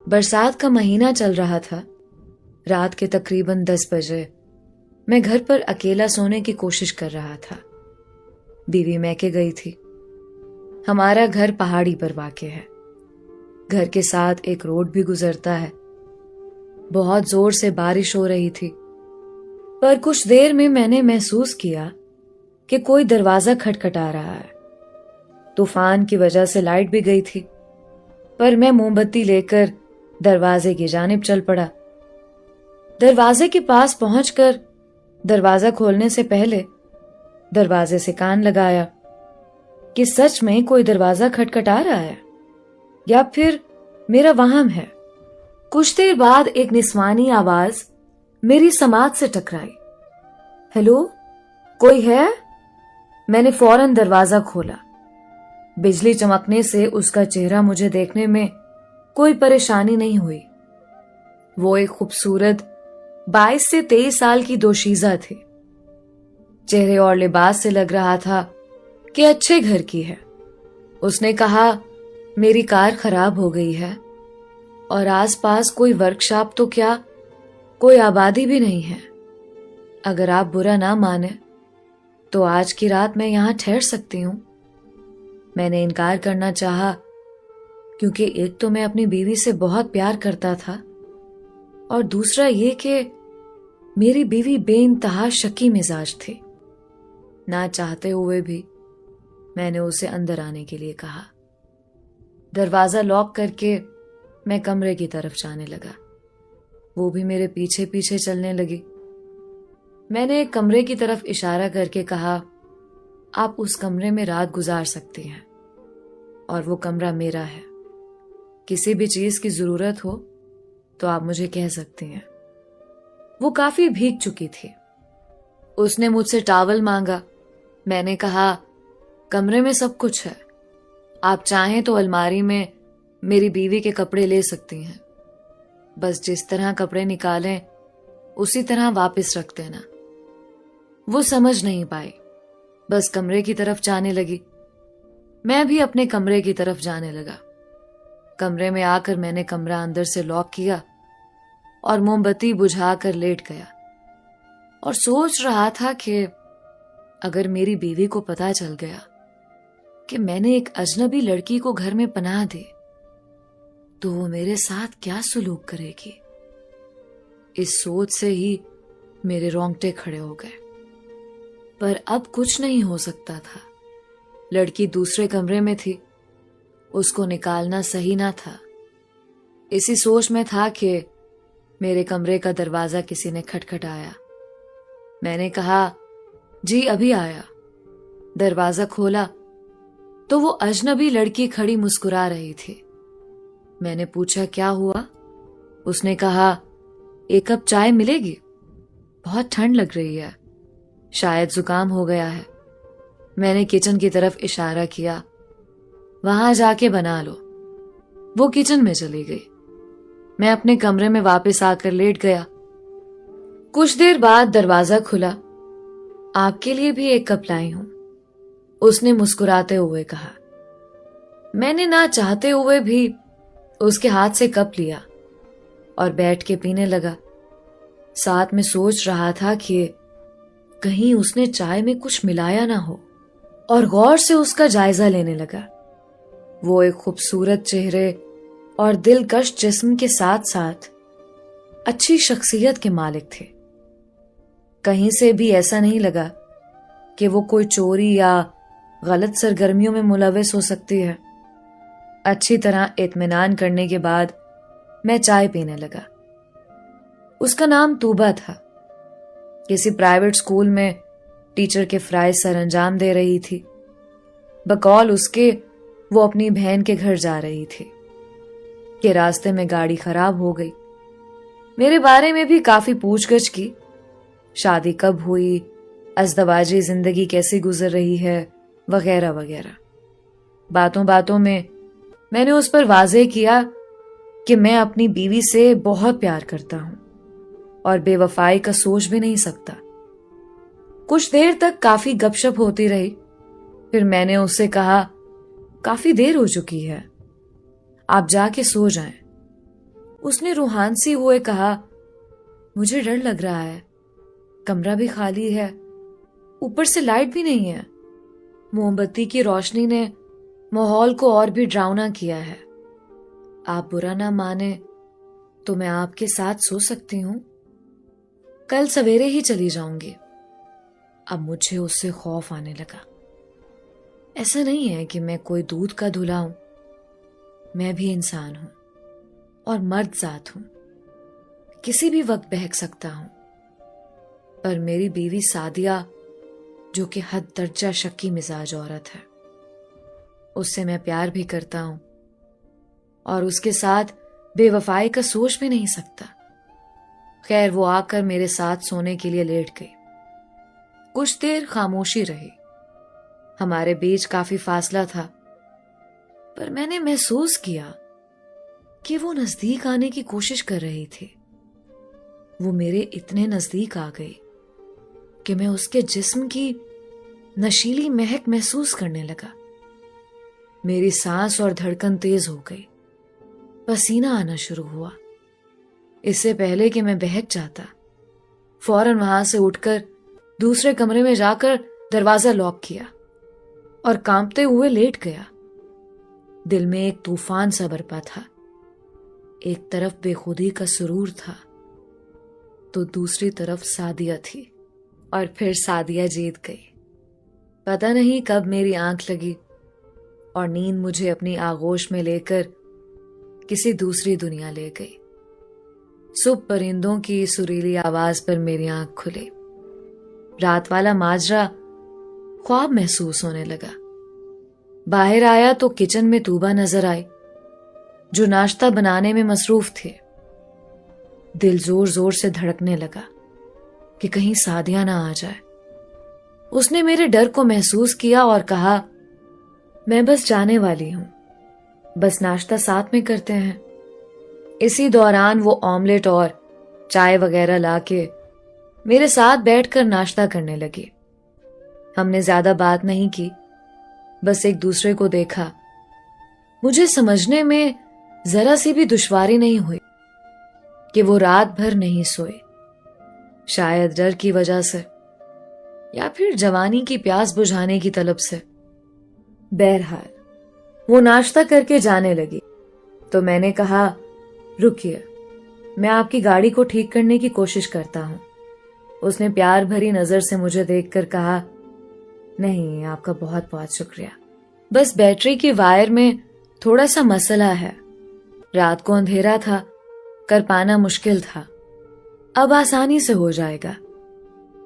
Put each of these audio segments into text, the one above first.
برسات کا مہینہ چل رہا تھا. رات کے تقریباً 10 بجے میں گھر پر اکیلا سونے کی کوشش کر رہا تھا. بیوی میکے گئی تھی. ہمارا گھر پہاڑی پر واقع ہے. گھر کے ساتھ ایک روڈ بھی گزرتا ہے. بہت زور سے بارش ہو رہی تھی، پر کچھ دیر میں نے محسوس کیا کہ کوئی دروازہ کھٹکھٹا رہا ہے. طوفان کی وجہ سے لائٹ بھی گئی تھی، پر میں موم بتی لے کر دروازے کی جانب چل پڑا. دروازے کے پاس پہنچ کر دروازہ کھولنے سے پہلے دروازے سے کان لگایا کہ سچ میں کوئی دروازہ کھٹکھٹا رہا ہے یا پھر میرا وہم ہے. کچھ دیر بعد ایک نسوانی آواز میری سماعت سے ٹکرائی. ہیلو، کوئی ہے؟ میں نے فوراً دروازہ کھولا. بجلی چمکنے سے اس کا چہرہ مجھے دیکھنے میں کوئی پریشانی نہیں ہوئی. وہ ایک خوبصورت 22 سے 23 سال کی دوشیزہ تھی. چہرے اور لباس سے لگ رہا تھا کہ اچھے گھر کی ہے. اس نے کہا، میری کار خراب ہو گئی ہے اور آس پاس کوئی ورکشاپ تو کیا کوئی آبادی بھی نہیں ہے. اگر آپ برا نہ مانیں تو آج کی رات میں یہاں ٹھہر سکتی ہوں. میں نے انکار کرنا چاہا، کیونکہ ایک تو میں اپنی بیوی سے بہت پیار کرتا تھا اور دوسرا یہ کہ میری بیوی بے انتہا شکی مزاج تھی. نہ چاہتے ہوئے بھی میں نے اسے اندر آنے کے لیے کہا. دروازہ لاک کر کے میں کمرے کی طرف جانے لگا. وہ بھی میرے پیچھے پیچھے چلنے لگی. میں نے ایک کمرے کی طرف اشارہ کر کے کہا، آپ اس کمرے میں رات گزار سکتی ہیں اور وہ کمرہ میرا ہے. کسی بھی چیز کی ضرورت ہو تو آپ مجھے کہہ سکتی ہیں. وہ کافی بھیگ چکی تھی. اس نے مجھ سے ٹاول مانگا. میں نے کہا، کمرے میں سب کچھ ہے. آپ چاہیں تو الماری میں میری بیوی کے کپڑے لے سکتی ہیں. بس جس طرح کپڑے نکالیں اسی طرح واپس رکھ دینا. وہ سمجھ نہیں پائی، بس کمرے کی طرف جانے لگی. میں بھی اپنے کمرے کی طرف جانے لگا. کمرے میں آ کر میں نے کمرہ اندر سے لاک کیا اور موم بتی بجھا کر لیٹ گیا اور سوچ رہا تھا کہ اگر میری بیوی کو پتہ چل گیا کہ میں نے ایک اجنبی لڑکی کو گھر میں پناہ دی تو وہ میرے ساتھ کیا سلوک کرے گی. اس سوچ سے ہی میرے رونگٹے کھڑے ہو گئے. پر اب کچھ نہیں ہو سکتا تھا. لڑکی دوسرے کمرے میں تھی. اس کو نکالنا صحیح نہ تھا. اسی سوچ میں تھا کہ میرے کمرے کا دروازہ کسی نے کھٹکھٹایا. میں نے کہا، جی ابھی آیا. دروازہ کھولا تو وہ اجنبی لڑکی کھڑی مسکرا رہی تھی. میں نے پوچھا، کیا ہوا؟ اس نے کہا، ایک کپ چائے ملے گی؟ بہت ٹھنڈ لگ رہی ہے، شاید زکام ہو گیا ہے. میں نے کچن کی طرف اشارہ کیا. وہاں جا کے بنا لو. وہ کچن میں چلی گئی. میں اپنے کمرے میں واپس آ کر لیٹ گیا. کچھ دیر بعد دروازہ کھلا. آپ کے لیے بھی ایک کپ لائی ہوں، اس نے مسکراتے ہوئے کہا. میں نے نہ چاہتے ہوئے بھی اس کے ہاتھ سے کپ لیا اور بیٹھ کے پینے لگا. ساتھ میں سوچ رہا تھا کہ کہیں اس نے چائے میں کچھ ملایا نہ ہو، اور غور سے اس کا جائزہ لینے لگا. وہ ایک خوبصورت چہرے اور دلکش جسم کے ساتھ ساتھ اچھی شخصیت کے مالک تھے. کہیں سے بھی ایسا نہیں لگا کہ وہ کوئی چوری یا غلط سرگرمیوں میں ملوث ہو سکتی ہے. اچھی طرح اطمینان کرنے کے بعد میں چائے پینے لگا. اس کا نام توبہ تھا. کسی پرائیویٹ اسکول میں ٹیچر کے فرائض سر انجام دے رہی تھی. بقول اس کے وہ اپنی بہن کے گھر جا رہی تھی کہ راستے میں گاڑی خراب ہو گئی. میرے بارے میں بھی کافی پوچھ گچھ کی. شادی کب ہوئی، ازدواجی زندگی کیسی گزر رہی ہے، وغیرہ وغیرہ. باتوں باتوں میں نے اس پر واضح کیا کہ میں اپنی بیوی سے بہت پیار کرتا ہوں اور بے وفائی کا سوچ بھی نہیں سکتا. کچھ دیر تک کافی گپ شپ ہوتی رہی. پھر میں نے اس سے کہا، کافی دیر ہو چکی ہے، آپ جا کے سو جائیں. اس نے روحانسی ہوئے کہا، مجھے ڈر لگ رہا ہے، کمرہ بھی خالی ہے، اوپر سے لائٹ بھی نہیں ہے، موم بتی کی روشنی نے ماحول کو اور بھی ڈراؤنا کیا ہے۔ آپ برا نہ مانے تو میں آپ کے ساتھ سو سکتی ہوں، کل سویرے ہی چلی جاؤں گی۔ اب مجھے اس سے خوف آنے لگا۔ ایسا نہیں ہے کہ میں کوئی دودھ کا دھلا ہوں، میں بھی انسان ہوں اور مرد ذات ہوں، کسی بھی وقت بہک سکتا ہوں۔ پر میری بیوی سعدیہ، جو کہ حد درجہ شکی مزاج عورت ہے، اس سے میں پیار بھی کرتا ہوں اور اس کے ساتھ بے وفائی کا سوچ بھی نہیں سکتا۔ خیر، وہ آ کر میرے ساتھ سونے کے لیے لیٹ گئی۔ کچھ دیر خاموشی رہی، ہمارے بیچ کافی فاصلہ تھا، پر میں نے محسوس کیا کہ وہ نزدیک آنے کی کوشش کر رہی تھی۔ وہ میرے اتنے نزدیک آ گئی کہ میں اس کے جسم کی نشیلی مہک محسوس کرنے لگا۔ میری سانس اور دھڑکن تیز ہو گئی، پسینہ آنا شروع ہوا۔ اس سے پہلے کہ میں بہک جاتا، فوراً وہاں سے اٹھ کر دوسرے کمرے میں جا کر دروازہ لاک کیا اور کانپتے ہوئے لیٹ گیا۔ دل میں ایک طوفان سا برپا تھا، ایک طرف بے خودی کا سرور تھا تو دوسری طرف سعدیہ تھی، اور پھر سعدیہ جیت گئی۔ پتہ نہیں کب میری آنکھ لگی اور نیند مجھے اپنی آغوش میں لے کر کسی دوسری دنیا لے گئی۔ صبح پرندوں کی سریلی آواز پر میری آنکھ کھلی۔ رات والا ماجرا خواب محسوس ہونے لگا۔ باہر آیا تو کچن میں طوبہ نظر آئی، جو ناشتہ بنانے میں مصروف تھے۔ دل زور زور سے دھڑکنے لگا کہ کہیں سعدیہ نہ آ جائے۔ اس نے میرے ڈر کو محسوس کیا اور کہا، میں بس جانے والی ہوں، بس ناشتہ ساتھ میں کرتے ہیں۔ اسی دوران وہ آملیٹ اور چائے وغیرہ لا کے میرے ساتھ بیٹھ کر ناشتہ کرنے لگی۔ ہم نے زیادہ بات نہیں کی، بس ایک دوسرے کو دیکھا۔ مجھے سمجھنے میں ذرا سی بھی دشواری نہیں ہوئی کہ وہ رات بھر نہیں سوئے، شاید ڈر کی وجہ سے یا پھر جوانی کی پیاس بجھانے کی طلب سے۔ بہرحال وہ ناشتہ کر کے جانے لگی تو میں نے کہا، رکیے، میں آپ کی گاڑی کو ٹھیک کرنے کی کوشش کرتا ہوں۔ اس نے پیار بھری نظر سے مجھے دیکھ کر کہا، نہیں، آپ کا بہت بہت شکریہ، بس بیٹری کی وائر میں تھوڑا سا مسئلہ ہے، رات کو اندھیرا تھا، کر پانا مشکل تھا، اب آسانی سے ہو جائے گا۔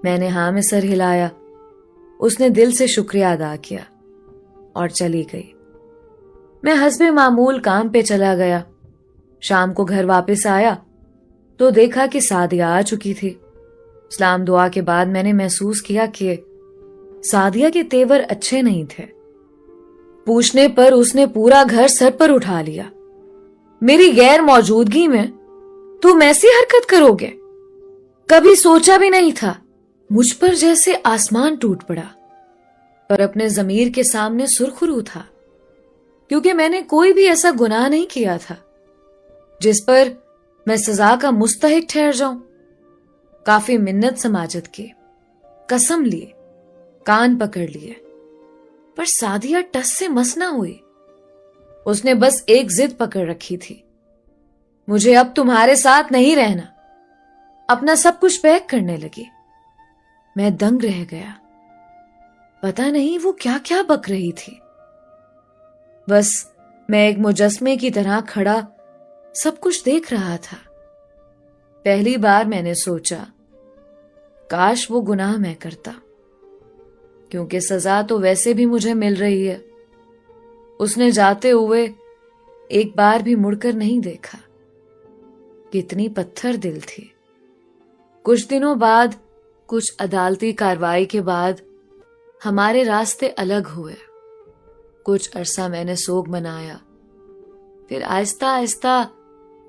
میں نے ہاں میں سر ہلایا۔ اس نے دل سے شکریہ ادا کیا اور چلی گئی۔ میں حسب معمول کام پہ چلا گیا۔ شام کو گھر واپس آیا تو دیکھا کہ سعدیہ آ چکی تھی۔ سلام دعا کے بعد میں نے محسوس کیا کہ سعدیہ کے تیور اچھے نہیں تھے۔ پوچھنے پر اس نے پورا گھر سر پر اٹھا لیا۔ میری غیر موجودگی میں تم ایسی حرکت کرو گے؟ کبھی سوچا بھی نہیں تھا۔ مجھ پر جیسے آسمان ٹوٹ پڑا، پر اپنے ضمیر کے سامنے سرخرو تھا، کیونکہ میں نے کوئی بھی ایسا گناہ نہیں کیا تھا جس پر میں سزا کا مستحق ٹھہر جاؤں۔ کافی منت سماجت کی، قسم لیے، کان پکڑ لیے، پر سعدیہ ٹس سے مس نہ ہوئی۔ اس نے بس ایک ضد پکڑ رکھی تھی، مجھے اب تمہارے ساتھ نہیں رہنا۔ اپنا سب کچھ پیک کرنے لگی۔ میں دنگ رہ گیا، پتہ نہیں وہ کیا کیا بک رہی تھی۔ بس میں ایک مجسمے کی طرح کھڑا سب کچھ دیکھ رہا تھا۔ پہلی بار میں نے سوچا، کاش وہ گناہ میں کرتا، کیونکہ سزا تو ویسے بھی مجھے مل رہی ہے۔ اس نے جاتے ہوئے ایک بار بھی مڑ کر نہیں دیکھا۔ کتنی پتھر دل تھی۔ کچھ دنوں بعد، کچھ عدالتی کارروائی کے بعد ہمارے راستے الگ ہوئے۔ کچھ عرصہ میں نے سوگ منایا، پھر آہستہ آہستہ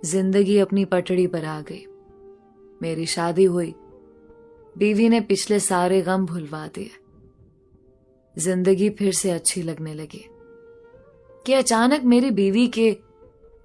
زندگی اپنی پٹڑی پر آ گئی۔ میری شادی ہوئی، بیوی نے پچھلے سارے غم بھلوا دیے۔ زندگی پھر سے اچھی لگنے لگی کہ اچانک میری بیوی کے